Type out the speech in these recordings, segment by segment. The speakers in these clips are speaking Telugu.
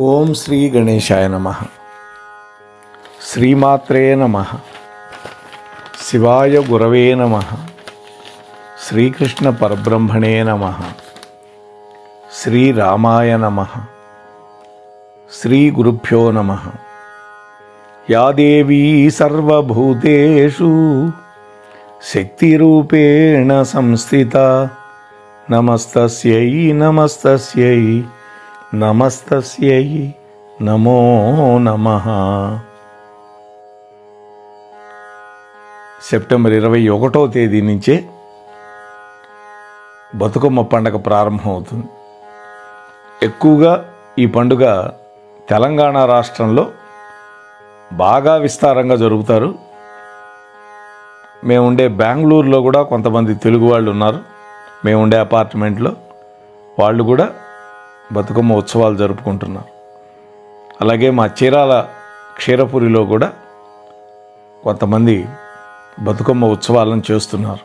ఓం శ్రీ గణేశాయ నమః. శ్రీమాత్రే నమః. శివాయ గురవే నమః. శ్రీకృష్ణ పరబ్రహ్మణే నమః. శ్రీరామాయ నమః. శ్రీ గురుభ్యో నమః. యా దేవీ సర్వభూతేషు శక్తిరూపేణ సంస్థిత నమస్తస్యై నమస్తస్యై నమస్తస్యై నమో నమః. సెప్టెంబర్ 21వ తేదీ నుంచే బతుకమ్మ పండగ ప్రారంభమవుతుంది. ఎక్కువగా ఈ పండుగ తెలంగాణ రాష్ట్రంలో బాగా విస్తారంగా జరుపుతారు. మేముండే బెంగళూరులో కూడా కొంతమంది తెలుగు వాళ్ళు ఉన్నారు. మేముండే అపార్ట్మెంట్లో వాళ్ళు కూడా బతుకమ్మ ఉత్సవాలు జరుపుకుంటున్నారు. అలాగే మా చీరాల క్షీరపురిలో కూడా కొంతమంది బతుకమ్మ ఉత్సవాలను చేస్తున్నారు.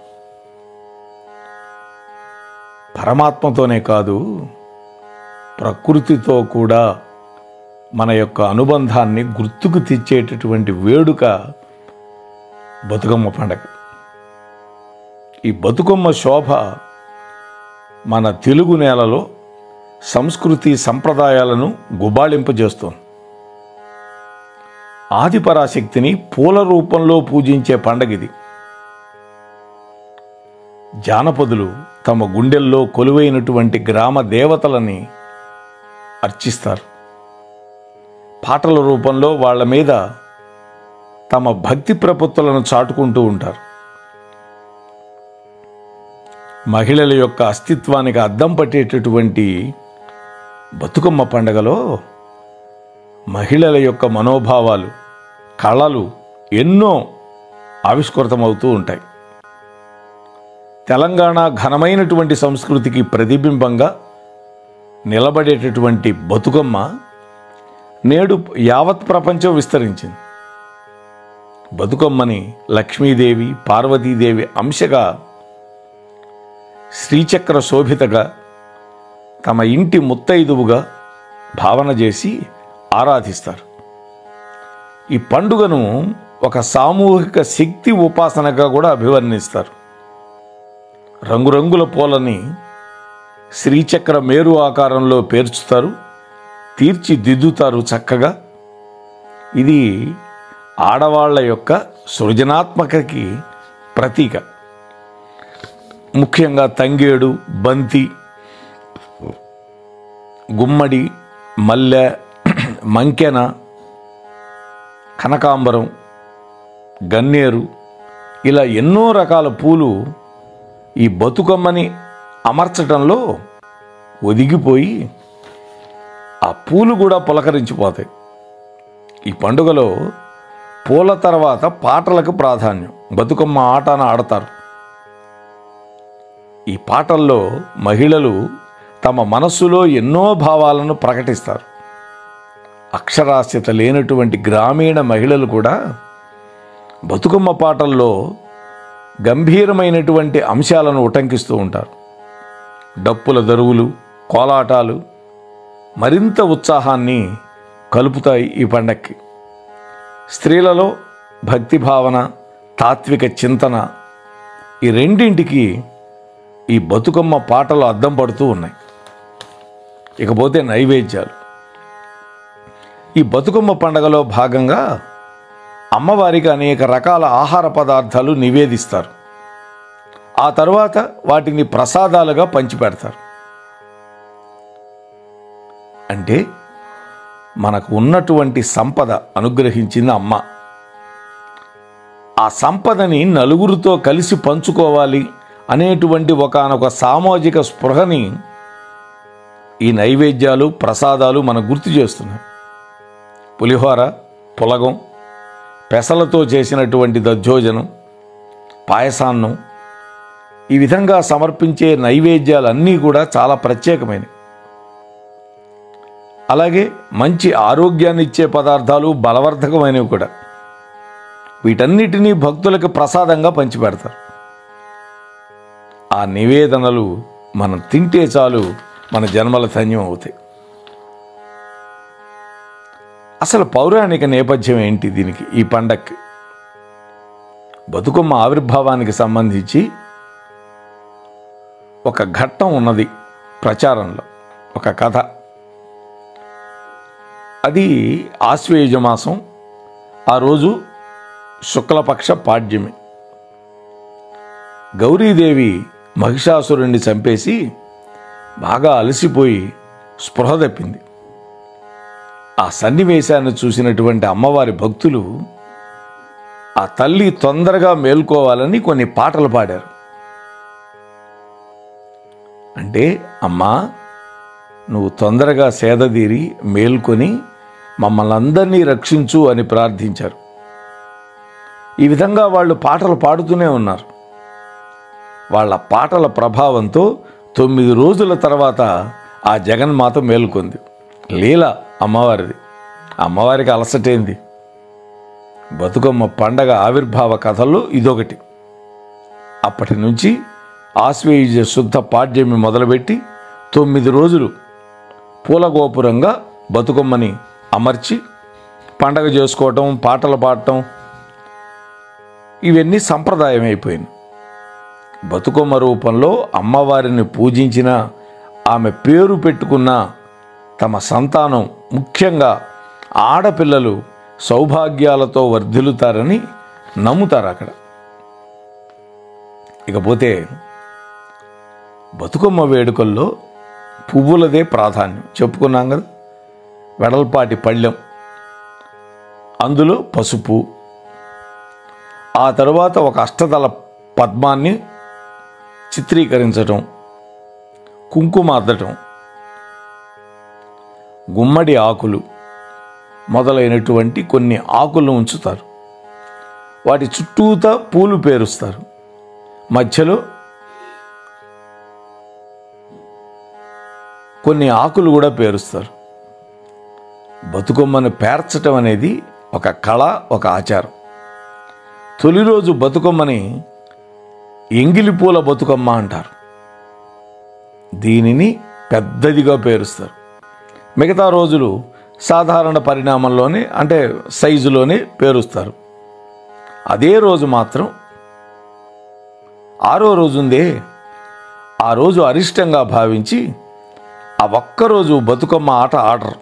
పరమాత్మతోనే కాదు, ప్రకృతితో కూడా మన యొక్క అనుబంధాన్ని గుర్తుకు తెచ్చేటటువంటి వేడుక బతుకమ్మ పండగ. ఈ బతుకమ్మ శోభ మన తెలుగు నేలలో సంస్కృతి సంప్రదాయాలను గుబాళింపజేస్తోంది. ఆదిపరాశక్తిని పూల రూపంలో పూజించే పండగ ఇది. జానపదులు తమ గుండెల్లో కొలువైనటువంటి గ్రామ దేవతలని అర్చిస్తారు. పాటల రూపంలో వాళ్ళ మీద తమ భక్తి ప్రపత్తులను చాటుకుంటూ ఉంటారు. మహిళల యొక్క అస్తిత్వానికి అద్దం పట్టేటటువంటి బతుకమ్మ పండగలో మహిళల యొక్క మనోభావాలు, కళలు ఎన్నో ఆవిష్కృతమవుతూ ఉంటాయి. తెలంగాణ ఘనమైనటువంటి సంస్కృతికి ప్రతిబింబంగా నిలబడేటటువంటి బతుకమ్మ నేడు యావత్ ప్రపంచం విస్తరించింది. బతుకమ్మని లక్ష్మీదేవి, పార్వతీదేవి అంశగా, శ్రీచక్ర శోభితగా, తమ ఇంటి ముత్తైదువుగా భావన చేసి ఆరాధిస్తారు. ఈ పండుగను ఒక సామూహిక శక్తి ఉపాసనగా కూడా అభివర్ణిస్తారు. రంగురంగుల పూలని శ్రీచక్ర మేరు ఆకారంలో పేర్చుతారు, తీర్చిదిద్దుతారు చక్కగా. ఇది ఆడవాళ్ల యొక్క సృజనాత్మకకి ప్రతీక. ముఖ్యంగా తంగేడు, బంతి, గుమ్మడి, మల్లె, మంకెన, కనకాంబరం, గన్నేరు ఇలా ఎన్నో రకాల పూలు ఈ బతుకమ్మని అమర్చడంలో ఒదిగిపోయి ఆ పూలు కూడా పులకరించిపోతాయి. ఈ పండుగలో పూల తర్వాత పాటలకు ప్రాధాన్యం. బతుకమ్మ ఆటను ఆడతారు. ఈ పాటల్లో మహిళలు తమ మనస్సులో ఎన్నో భావాలను ప్రకటిస్తారు. అక్షరాస్యత లేనటువంటి గ్రామీణ మహిళలు కూడా బతుకమ్మ పాటల్లో గంభీరమైనటువంటి అంశాలను ఉటంకిస్తూ ఉంటారు. డప్పుల దరువులు, కోలాటాలు మరింత ఉత్సాహాన్ని కలుపుతాయి ఈ పండక్కి. స్త్రీలలో భక్తి భావన, తాత్విక చింతన ఈ రెండింటికి ఈ బతుకమ్మ పాటలు అద్దం పడుతూ ఉన్నాయి. ఇకపోతే నైవేద్యాలు. ఈ బతుకమ్మ పండగలో భాగంగా అమ్మవారికి అనేక రకాల ఆహార పదార్థాలు నివేదిస్తారు. ఆ తరువాత వాటిని ప్రసాదాలుగా పంచిపెడతారు. అంటే మనకు ఉన్నటువంటి సంపద అనుగ్రహించింది అమ్మ. ఆ సంపదని నలుగురితో కలిసి పంచుకోవాలి అనేటువంటి ఒకానొక సామాజిక స్పృహని ఈ నైవేద్యాలు, ప్రసాదాలు మనకు గుర్తు చేస్తున్నాయి. పులిహోర, పులగం, పెసలతో చేసినటువంటి దధ్యోజనం, పాయసాన్నం, ఈ విధంగా సమర్పించే నైవేద్యాలన్నీ కూడా చాలా ప్రత్యేకమైనవి. అలాగే మంచి ఆరోగ్యాన్ని ఇచ్చే పదార్థాలు, బలవర్ధకమైనవి కూడా. వీటన్నిటినీ భక్తులకు ప్రసాదంగా పంచిపెడతారు. ఆ నివేదనలు మనం తింటే చాలు మన జన్మల ధన్యం అవుతాయి. అసలు పౌరాణిక నేపథ్యం ఏంటి దీనికి? ఈ పండక్కి బతుకమ్మ ఆవిర్భావానికి సంబంధించి ఒక ఘట్టం ఉన్నది ప్రచారంలో, ఒక కథ. అది ఆశ్వయుజ మాసం, ఆ రోజు శుక్లపక్ష పాడ్యమి. గౌరీదేవి మహిషాసురుణ్ణి చంపేసి బాగా అలసిపోయి స్పృహ తప్పింది. ఆ సన్నివేశాన్ని చూసినటువంటి అమ్మవారి భక్తులు ఆ తల్లి తొందరగా మేల్కోవాలని కొన్ని పాటలు పాడారు. అంటే అమ్మా, నువ్వు తొందరగా సేదదీరి మేల్కొని మమ్మల్ని అందరినీ రక్షించు అని ప్రార్థించారు. ఈ విధంగా వాళ్ళు పాటలు పాడుతూనే ఉన్నారు. వాళ్ళ పాటల ప్రభావంతో 9 రోజుల తర్వాత ఆ జగన్మాత మేలుకొంది. లీల అమ్మవారిది. అమ్మవారికి అలసటేంది? బతుకమ్మ పండగ ఆవిర్భావ కథల్లో ఇదొకటి. అప్పటి నుంచి ఆశ్వయుజ శుద్ధ పాడ్యమి మొదలుపెట్టి 9 రోజులు పూలగోపురంగా బతుకమ్మని అమర్చి పండగ చేసుకోవటం, పాటలు పాడటం, ఇవన్నీ సంప్రదాయం అయిపోయింది. బతుకమ్మ రూపంలో అమ్మవారిని పూజించిన, ఆమె పేరు పెట్టుకున్న తమ సంతానం, ముఖ్యంగా ఆడపిల్లలు సౌభాగ్యాలతో వర్ధిల్లుతారని నమ్ముతారు అక్కడ. ఇకపోతే బతుకమ్మ వేడుకల్లో పువ్వులదే ప్రాధాన్యం చెప్పుకున్నాం కదా. వెడల్పాటి పళ్ళెం, అందులో పసుపు, ఆ తరువాత ఒక అష్టదళ పద్మాన్ని చిత్రీకరించటం, కుంకుమ అద్దటం, గుమ్మడి ఆకులు మొదలైనటువంటి కొన్ని ఆకులను ఉంచుతారు. వాటి చుట్టూతా పూలు పేరుస్తారు. మధ్యలో కొన్ని ఆకులు కూడా పేరుస్తారు. బతుకమ్మను పేర్చటం అనేది ఒక కళ, ఒక ఆచారం. తొలి రోజు బతుకమ్మని ఎంగిలి పూల బతుకమ్మ అంటారు. దీనిని పెద్దదిగా పేరుస్తారు. మిగతా రోజులు సాధారణ పరిణామంలోనే, అంటే సైజులోనే పేరుస్తారు. అదే రోజు మాత్రం 6వ రోజు ఉందే, ఆ రోజు అరిష్టంగా భావించి ఆ ఒక్కరోజు బతుకమ్మ ఆట ఆడరు.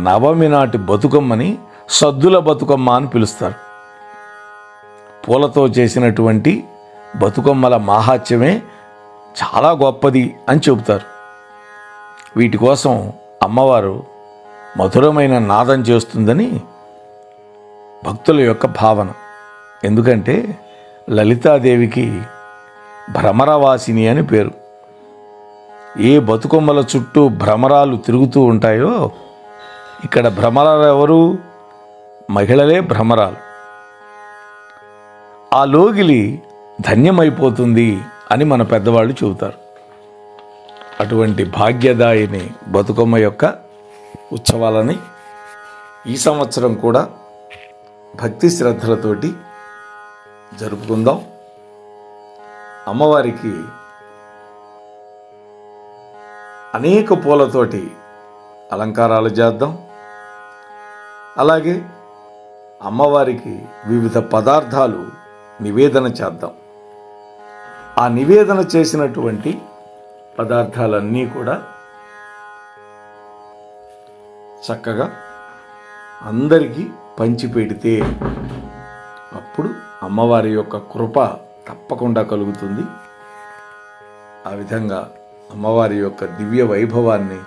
నవమి నాటి బతుకమ్మని సద్దుల బతుకమ్మ అని పిలుస్తారు. పూలతో చేసినటువంటి బతుకమ్మల మాహాత్మ్యమే చాలా గొప్పది అని చెబుతారు. వీటి కోసం అమ్మవారు మధురమైన నాదం చేస్తుందని భక్తుల యొక్క భావన. ఎందుకంటే లలితాదేవికి భ్రమరవాసిని అని పేరు. ఏ బతుకమ్మల చుట్టూ భ్రమరాలు తిరుగుతూ ఉంటాయో, ఇక్కడ భ్రమరాలు ఎవరు? మహిళలే భ్రమరాలు. ఆ లోగిలి ధన్యమైపోతుంది అని మన పెద్దవాళ్ళు చెబుతారు. అటువంటి భాగ్యదాయిని బతుకమ్మ యొక్క ఉత్సవాలని ఈ సంవత్సరం కూడా భక్తి శ్రద్ధలతోటి జరుపుకుందాం. అమ్మవారికి అనేక పూలతోటి అలంకారాలు చేద్దాం. అలాగే అమ్మవారికి వివిధ పదార్థాలు నివేదన చేద్దాం. ఆ నివేదన చేసినటువంటి పదార్థాలన్నీ కూడా చక్కగా అందరికీ పంచిపెడితే అప్పుడు అమ్మవారి యొక్క కృప తప్పకుండా కలుగుతుంది. ఆ విధంగా అమ్మవారి యొక్క దివ్య వైభవాన్ని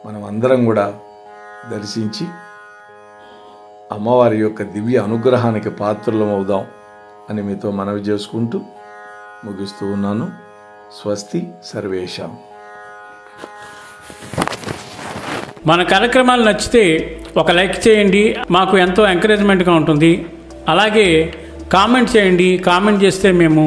మనం అందరం కూడా దర్శించి అమ్మవారి యొక్క దివ్య అనుగ్రహానికి పాత్రలం అవుదాం అని మీతో మనవి చేసుకుంటూ ముగిస్తూ ఉన్నాను. స్వస్తి సర్వేషాం. మన కార్యక్రమాలు నచ్చితే ఒక లైక్ చేయండి, మాకు ఎంతో ఎంకరేజ్మెంట్గా ఉంటుంది. అలాగే కామెంట్ చేయండి. కామెంట్ చేస్తే మేము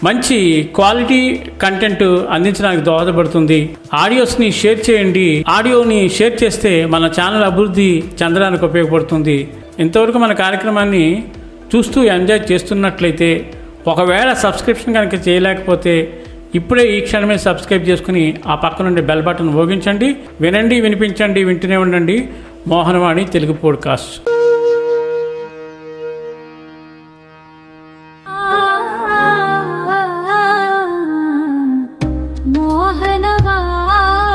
మంచి క్వాలిటీ కంటెంట్ అందించడానికి దోహదపడుతుంది. ఆడియోస్ని షేర్ చేయండి. ఆడియోని షేర్ చేస్తే మన ఛానల్ అభివృద్ధి చెందడానికి ఉపయోగపడుతుంది. ఇంతవరకు మన కార్యక్రమాన్ని చూస్తూ ఎంజాయ్ చేస్తున్నట్లయితే, ఒకవేళ సబ్స్క్రిప్షన్ కనుక చేయలేకపోతే ఇప్పుడే ఈ క్షణమే సబ్స్క్రైబ్ చేసుకుని ఆ పక్క నుండి బెల్ బటన్ మోగించండి. వినండి, వినిపించండి, వింటూనే ఉండండి మోహనవాణి తెలుగు పోడ్కాస్ట్. మోహనవాణి.